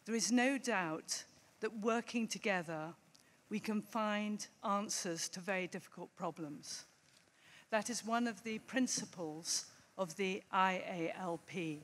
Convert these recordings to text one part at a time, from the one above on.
There is no doubt that working together, we can find answers to very difficult problems. That is one of the principles of the IALP.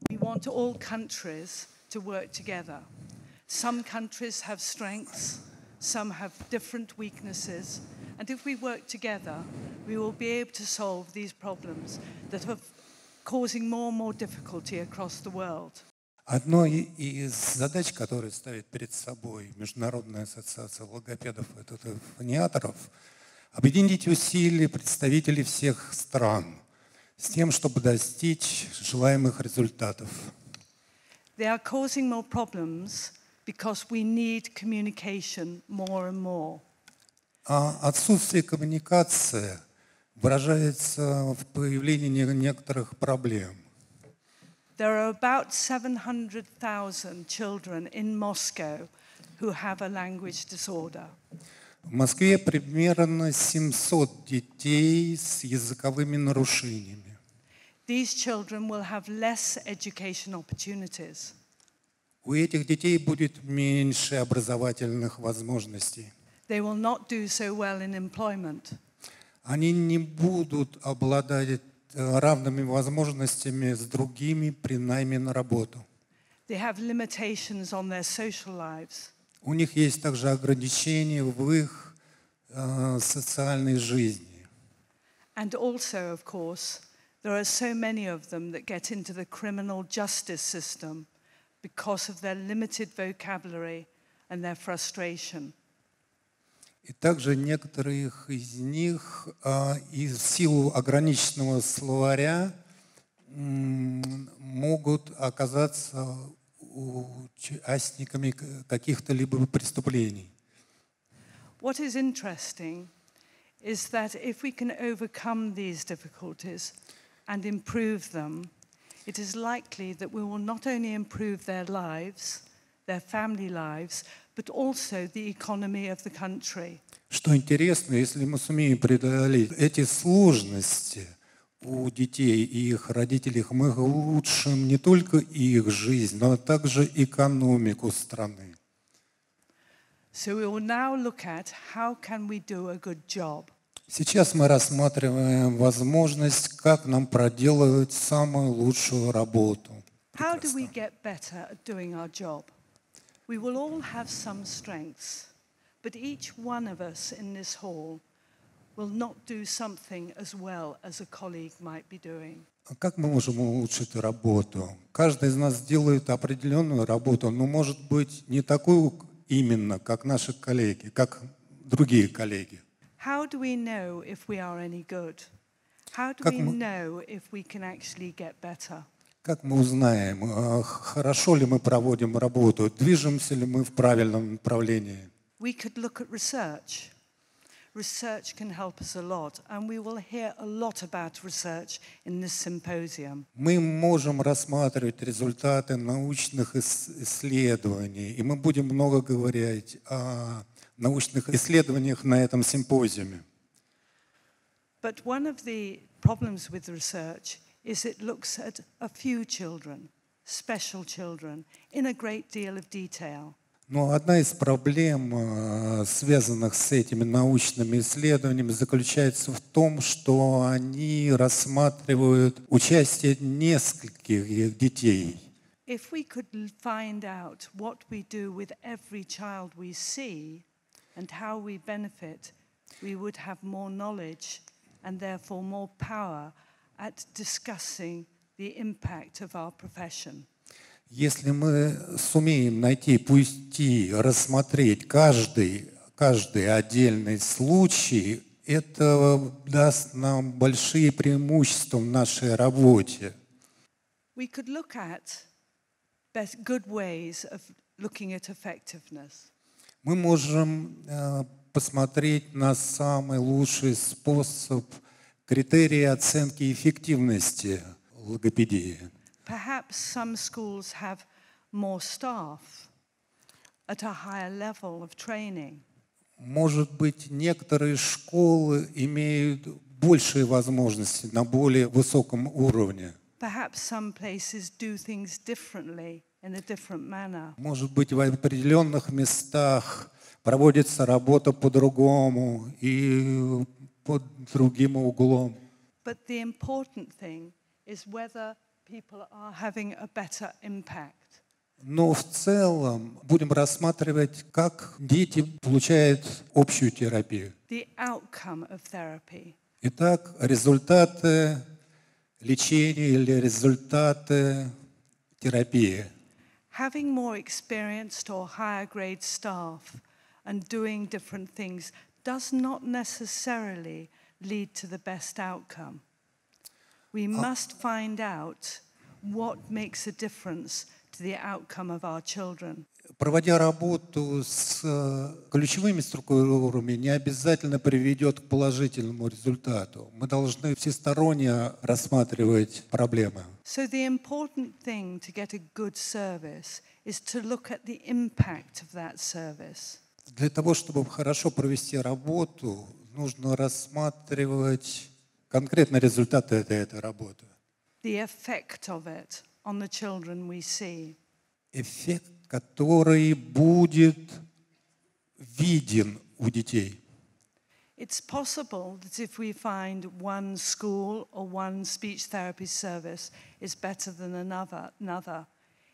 We want all countries to work together. Some countries have strengths, some have different weaknesses, and if we work together, we will be able to solve these problems that are causing more and more difficulty across the world. Одной из задач, которые ставит перед собой Международная ассоциация логопедов и фониаторов, объединить усилия представителей всех стран с тем, чтобы достичь желаемых результатов. They are causing more problems because we need communication more and more. А отсутствие коммуникации выражается в появлении некоторых проблем. There are about 700,000 children in Moscow who have a language disorder. В Москве примерно 700 детей с языковыми нарушениями. These children will have less education opportunities. У этих детей будет меньше образовательных возможностей. They will not do so well in employment. Они не будут обладать равными возможностями с другими при найме на работу. They have limitations on their social lives. У них есть также ограничения в их социальной жизни. And also, of course, there are so many of them that get into the criminal justice system because of their limited vocabulary and their frustration. И также некоторые из них из силу ограниченного словаря могут оказаться участниками каких-то либо преступлений. What is interesting is that if we can overcome these difficulties and improve them, it is likely that we will not only improve their lives, their family lives, but also the economy of the country. Что интересно, если мы сумеем преодолеть эти сложности у детей и их родителей, мы улучшим не только их жизнь, но также экономику страны. So we will now look at how can we do a good job. Сейчас мы рассматриваем возможность, как нам проделать самую лучшую работу. How do we get better at doing our job? We will all have some strengths, but each one of us in this hall will not do something as well as a colleague might be doing. А как мы можем улучшить работу? Каждый из нас делает определенную работу, но может быть не такую именно, как наши коллеги, как другие коллеги. How do we know if we are any good? How do we know if we can actually get better? Как мы узнаем, хорошо ли мы проводим работу, движемся ли мы в правильном направлении? We could look at research. Research can help us a lot, and we will hear a lot about research in this symposium. Мы можем рассматривать результаты научных исследований, и мы будем много говорить о научных исследованиях на этом симпозиуме. But one of the problems with research is it looks at a few children, special children, in a great deal of detail. Но одна из проблем, связанных с этими научными исследованиями, заключается в том, что они рассматривают участие нескольких детей. If we could find out what we do with every child we see and how we benefit, we would have more knowledge and therefore more power at discussing the impact of our profession. Если мы сумеем найти пути, рассмотреть каждый отдельный случай, это даст нам большие преимущества в нашей работе. We could look at good ways of looking at effectiveness. Мы можем посмотреть на самый лучший способ, критерии оценки эффективности логопедии. Perhaps some schools have more staff at a higher level of training. Может быть, некоторые школы имеют большие возможности на более высоком уровне. Perhaps some places do things differently in a different manner. Может быть, в определенных местах проводится работа по-другому и под другим углом. But the important thing is whether people are having a better impact. Но в целом будем рассматривать, как дети получают общую терапию. The outcome of therapy. Итак, результаты лечения или результаты терапии. Having more experienced or higher grade staff and doing different things does not necessarily lead to the best outcome. We must find out what makes a difference to the outcome of our children. Проводя работу с ключевыми структурами, не обязательно приведет к положительному результату. Мы должны всесторонне рассматривать проблемы. So the important thing to get a good service is to look at the impact of that service. Для того, чтобы хорошо провести работу, нужно рассматривать конкретно результаты этой работы. The effect of it on the children we see. Эффект, который будет виден у детей. It's possible that if we find one school or one speech therapy service is better than another,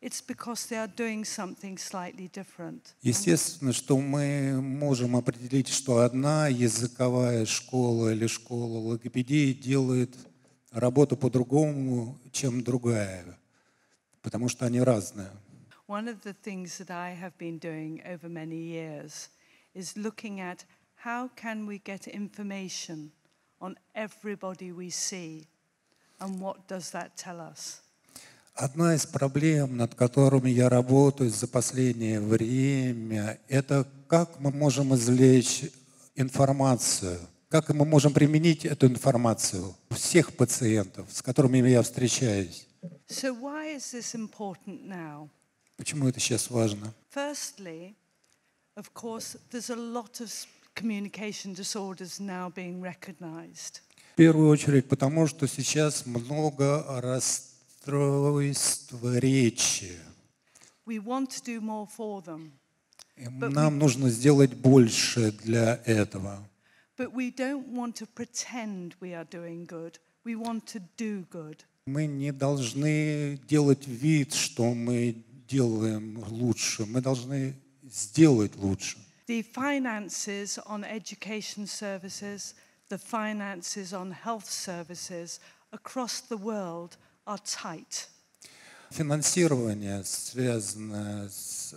it's because they are doing something slightly different. Естественно, что мы можем определить, что одна языковая школа или школа логопедии делает работу по-другому, чем другая, потому что они разные. One of the things that I have been doing over many years is looking at how can we get information on everybody we see, and what does that tell us? Одна из проблем, над которыми я работаю за последнее время, это как мы можем извлечь информацию, как мы можем применить эту информацию у всех пациентов, с которыми я встречаюсь. So why is this important now? Почему это сейчас важно? Firstly, of course, there's a lot of communication disorders now being recognized. В первую очередь потому, что сейчас много расстройств речи. We want to do more for them. Нам нужно сделать больше для этого. But we don't want to pretend we are doing good. We want to do good. Мы не должны делать вид, что мы делаем лучше. Мы должны сделать лучше. The finances on education services, the finances on health services across the world are tight. Финансирование, связанное с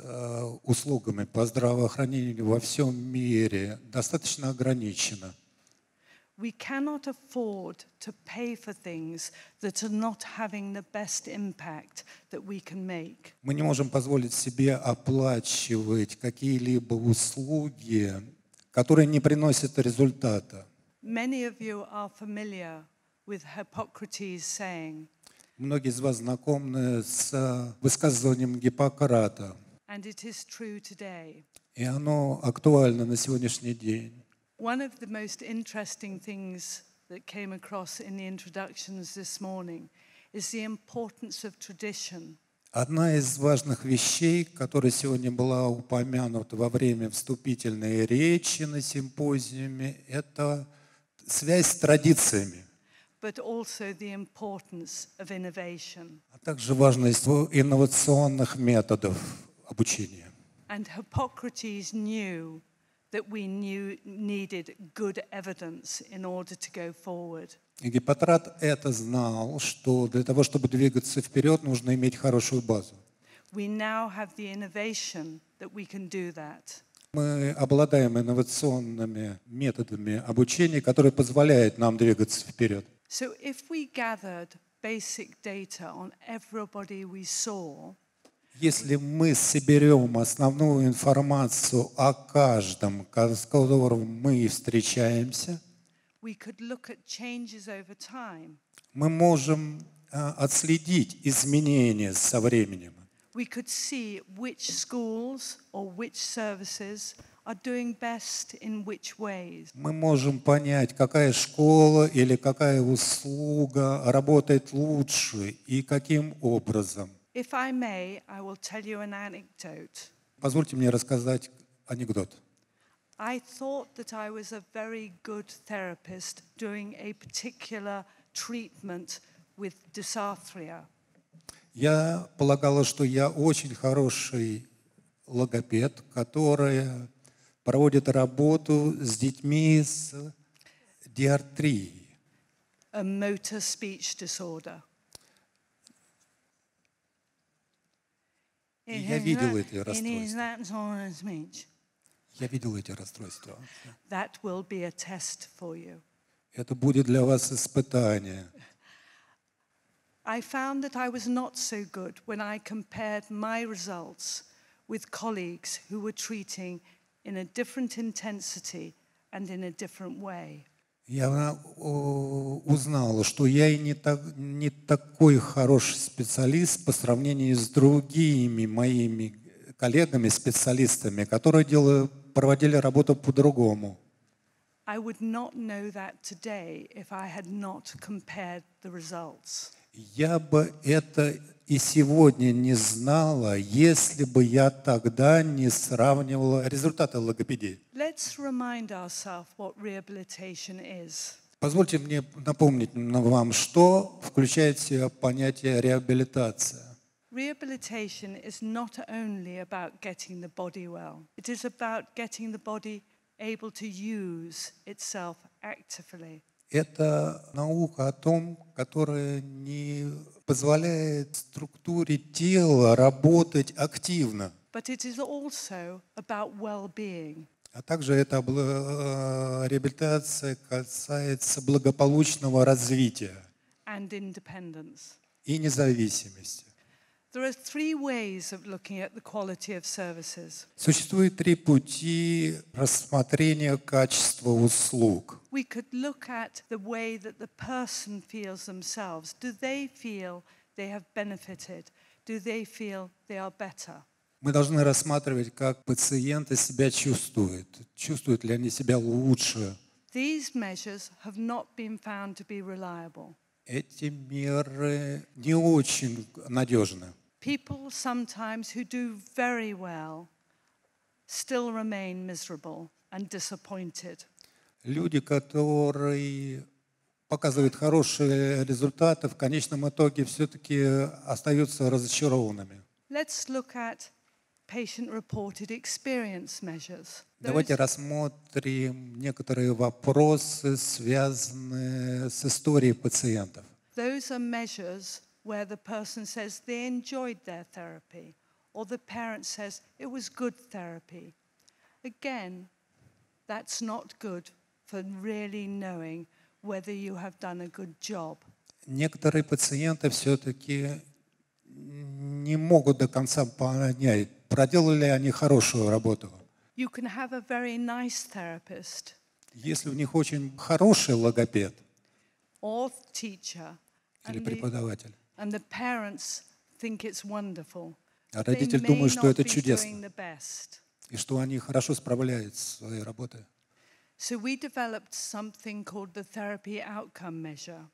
услугами по здравоохранению во всем мире, достаточно ограничено. We cannot afford to pay for things that are not having the best impact that we can make. Мы не можем позволить себе оплачивать какие-либо услуги, которые не приносят результата. Many of you are familiar with Hippocrates' saying, Многие из вас знакомы с высказыванием Гиппократа, and it is true today. и оно актуально на сегодняшний день. One of the most interesting things that came across in the introductions this morning is the importance of tradition. Одна из важных вещей, которая сегодня была упомянута во время вступительной речи на симпозиуме, это связь с традициями, But also the importance of innovation. а также важность инновационных методов обучения. And Hippocrates knew that we needed good evidence in order to go forward. И Гиппократ это знал, что для того, чтобы двигаться вперед, нужно иметь хорошую базу. We now have the innovation that we can do that. Мы обладаем инновационными методами обучения, которые позволяют нам двигаться вперед. So if we gathered basic data on everybody we saw, Если мы соберем основную информацию о каждом, с которым мы встречаемся, we could look at changes over time. мы можем отследить изменения со временем. We could see which schools or which services are doing best in which ways. Мы можем понять, какая школа или какая услуга работает лучше и каким образом. If I may, I will tell you an anecdote. Позвольте мне рассказать анекдот. I thought that I was a very good therapist doing a particular treatment with dysarthria. Я полагала, что я очень хороший логопед, который проводит работу с детьми с диартрией. A motor speech disorder. И я видел эти It is расстройства. that sort of speech. Я видел эти расстройства. That will be a test for you. Это будет для вас испытание. I found that I was not so good when I compared my results with colleagues who were treating in a different intensity and in a different way. Я узнал, что я и не такой хороший специалист по сравнению с другими моими коллегами, специалистами, которые проводили работу по-другому. I would not know that today if I had not compared the results. Я бы это и сегодня не знала, если бы я тогда не сравнивала результаты логопедии. Let's remind ourselves what rehabilitation is. Позвольте мне напомнить вам, что включает в себя понятие реабилитация. Rehabilitation is not only about getting the body well. It is about getting the body able to use itself actively. Это наука о том, которая не позволяет структуре тела работать активно. But it is also about well-being. А также эта реабилитация касается благополучного развития And independence. и независимости. There are three ways of looking at the quality of services. Существует три пути рассмотрения качества услуг. We could look at the way that the person feels themselves. Do they feel they have benefited? Do they feel they are better? Мы должны рассматривать, как пациенты себя чувствуют. Чувствуют ли они себя лучше? These measures have not been found to be reliable. Эти меры не очень надежны. People sometimes who do very well still remain miserable and disappointed. Люди, которые показывают хорошие результаты, в конечном итоге все-таки остаются разочарованными. Let's look at patient-reported experience measures. Давайте рассмотрим некоторые вопросы, связанные с историей пациентов. Those are measures where the person says they enjoyed their therapy, or the parent says it was good therapy. Again, that's not good for really knowing whether you have done a good job. Некоторые пациенты все-таки не могут до конца понять, проделали ли они хорошую работу. You can have a very nice therapist Если у них очень хороший логопед or teacher, или преподаватель, and the parents think it's wonderful, а they родитель may думает, что not это be чудесно, doing the best. и что они хорошо справляются со своей работой. So we developed something called the therapy outcome measure,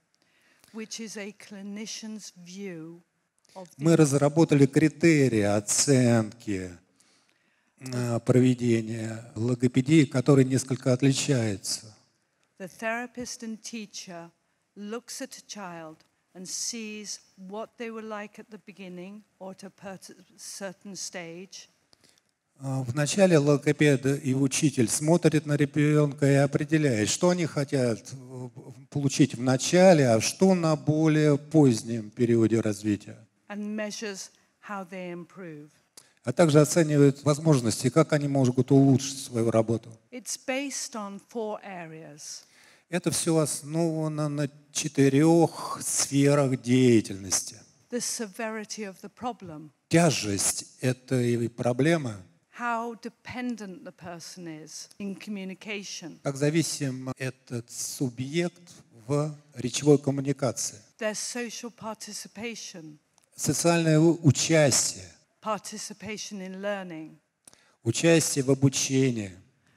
which is a clinician's view of Мы разработали критерии оценки проведения логопедии, которые несколько отличаются. the therapist and teacher looks at a child and sees what they were like at the beginning or at a certain stage. Вначале логопед и учитель смотрят на ребенка и определяют, что они хотят получить в начале, а что на более позднем периоде развития. And measures how they improve. А также оценивают возможности, как они могут улучшить свою работу. It's based on 4 areas. Это все основано на 4 сферах деятельности. The severity of the problem. Тяжесть этой проблемы, How dependent the person is in communication. как зависим этот субъект в речевой коммуникации. Their social participation. Социальное участие, Participation in learning. участие в обучении,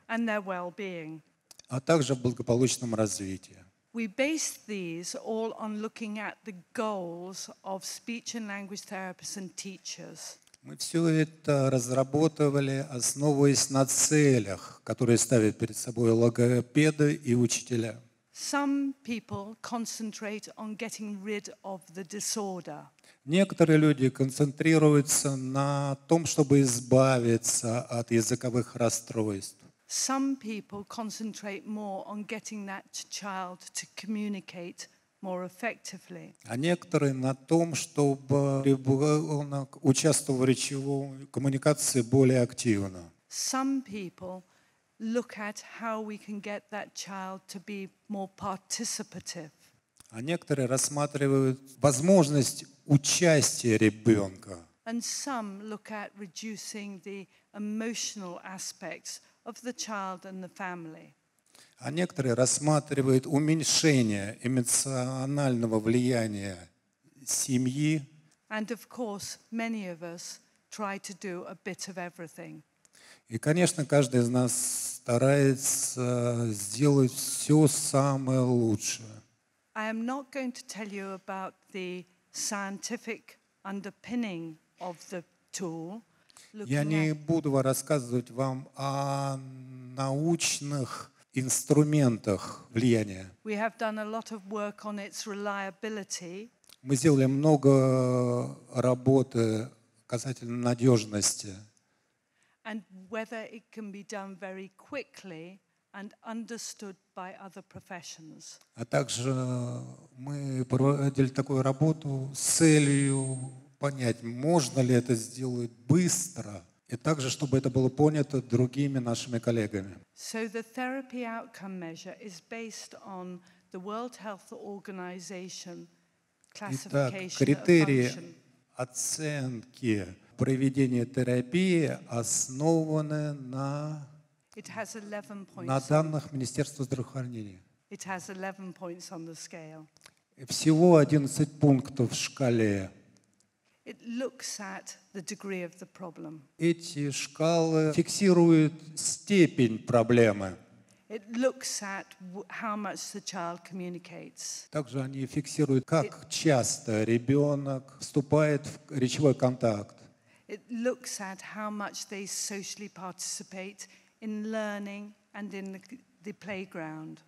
And their well-being. а также в благополучном развитии. We based these all on looking at the goals of speech and language therapists and teachers. Мы все это разработали, основываясь на целях, которые ставят перед собой логопеды и учителя. Some people concentrate on getting rid of the disorder. Некоторые люди концентрируются на том, чтобы избавиться от языковых расстройств. Some people concentrate more on getting that child to communicate more effectively. А некоторые на том, чтобы ребенок участвовал в речевой коммуникации более активно. Some people look at how we can get that child to be more participative. А некоторые рассматривают возможность участия ребенка. And some look at reducing the emotional aspects of the child and the family. А некоторые рассматривают уменьшение эмоционального влияния семьи. And of course, many of us try to do a bit of everything. И, конечно, каждый из нас старается сделать все самое лучшее. I am not going to tell you about the scientific underpinning of the tool. Я не буду рассказывать вам о научных инструментах влияния. We have done a lot of work on its reliability. Мы сделали много работы касательно надежности. And whether it can be done very quickly and understood by other professions. А также мы проводили такую работу с целью понять, можно ли это сделать быстро, и также, чтобы это было понято другими нашими коллегами. So the therapy outcome measure is based on the World Health Organization Итак, classification of критерии function. оценки проведения терапии основаны на It has 11 на points. данных Министерства здравоохранения. It has 11 points on the scale. Всего 11 пунктов в шкале. It looks at the degree of the problem. Эти шкалы фиксируют степень проблемы. It looks at how much the child communicates. Также они фиксируют, как часто ребенок вступает в речевой контакт. It looks at how much they socially participate in learning and in the playground.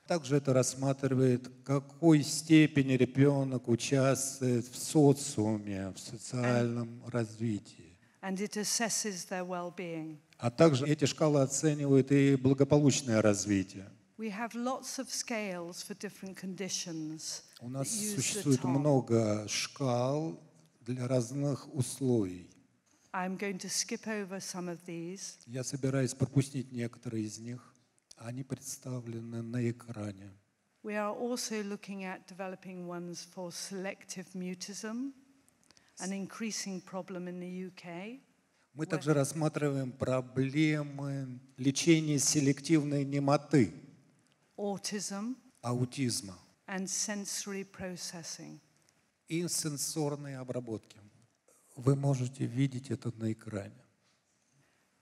Также это рассматривает, в какой степени ребенок участвует в социуме, в социальном развитии. And it assesses their well-being. А также эти шкалы оценивают и благополучное развитие. We have lots of scales for different conditions. У нас that use the существует TOM. много шкал для разных условий. I'm going to skip over some of these. Я собираюсь пропустить некоторые из них. Они представлены на экране. We are also looking at developing ones for selective mutism, an increasing problem in the UK. Мы также рассматриваем проблемы лечения селективной немоты, Autism аутизма and sensory processing. и сенсорной обработки. Вы можете видеть это на экране.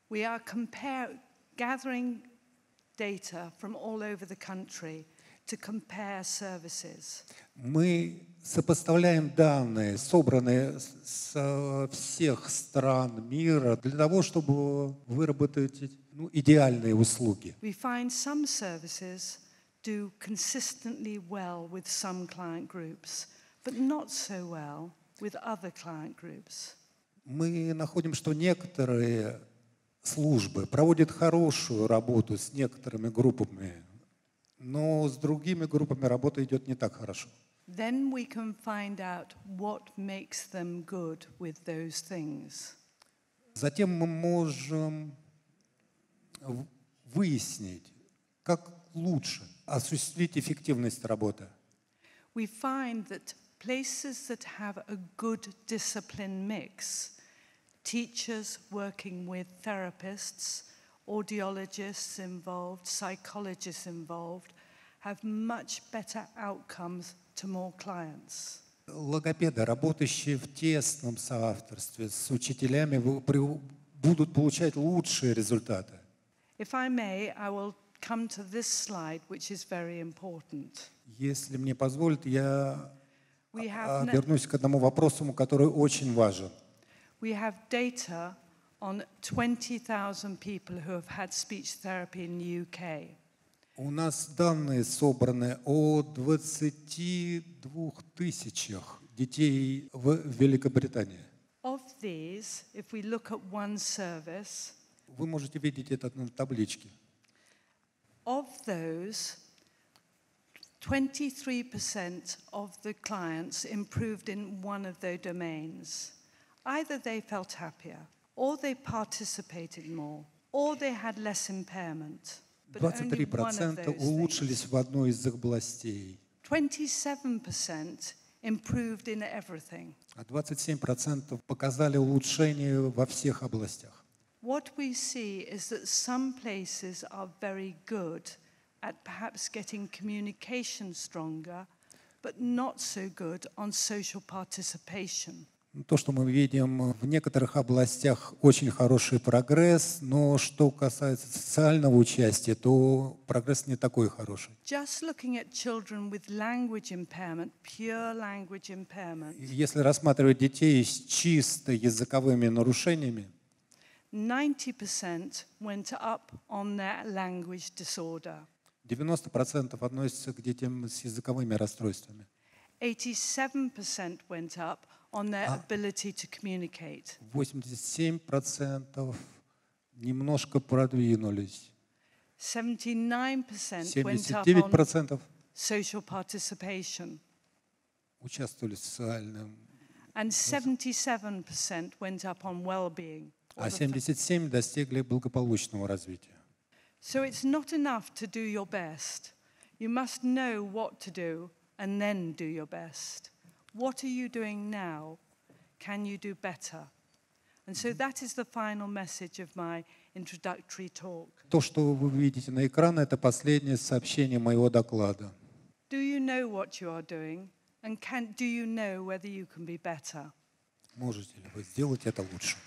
We are gathering data from all over the country to compare services. Мы сопоставляем данные, собранные со всех стран мира, для того, чтобы выработать идеальные услуги. We find some services do consistently well with some client groups, but not so well with other client groups. Мы находим, что некоторые службы проводят хорошую работу с некоторыми группами, но с другими группами работа идет не так хорошо. Then we can find out what makes them good with those things. Затем мы можем выяснить, как лучше осуществить эффективность работы. We find that places that have a good discipline mix, teachers working with therapists, audiologists involved, psychologists involved, have much better outcomes to more clients. Логопеды, работающие в тесном соавторстве с учителями, будут получать лучшие результаты. If I may, I will come to this slide, which is very important. Если мне позволит, я We have вернусь к одному вопросу, который очень важен. We have data on 20,000 people who have had speech therapy in the UK. У нас данные собраны о 22 тысячах детей в Великобритании. Of these, if we look at one service, Вы можете видеть это на табличке. of those, 23% of the clients improved in one of their domains. Either they felt happier, or they participated more, or they had less impairment. But only one of 23% those улучшились things. в одной из областей, 27% improved in everything. а 27% показали улучшение во всех областях. What we see is that some places are very good at perhaps getting communication stronger, but not so good on social participation. То, что мы видим в некоторых областях, очень хороший прогресс, но что касается социального участия, то прогресс не такой хороший. Just looking at children with language impairment, pure language impairment, Если рассматривать детей с чисто языковыми нарушениями, 90% went up on their language disorder. 90% относятся к детям с языковыми расстройствами. 87% went up on their ability to communicate. 87% немножко продвинулись. 79% went up on 79% social participation. участвовали в социальном, And 77% went up on well-being. а 77% достигли благополучного развития. So it's not enough to do your best. You must know what to do and then do your best. What are you doing now? Can you do better? And so that is the final message of my introductory talk. То, что вы видите на экране, это последнее сообщение моего доклада. Do you know what you are doing? And do you know whether you can be better? Можете ли вы сделать это лучше?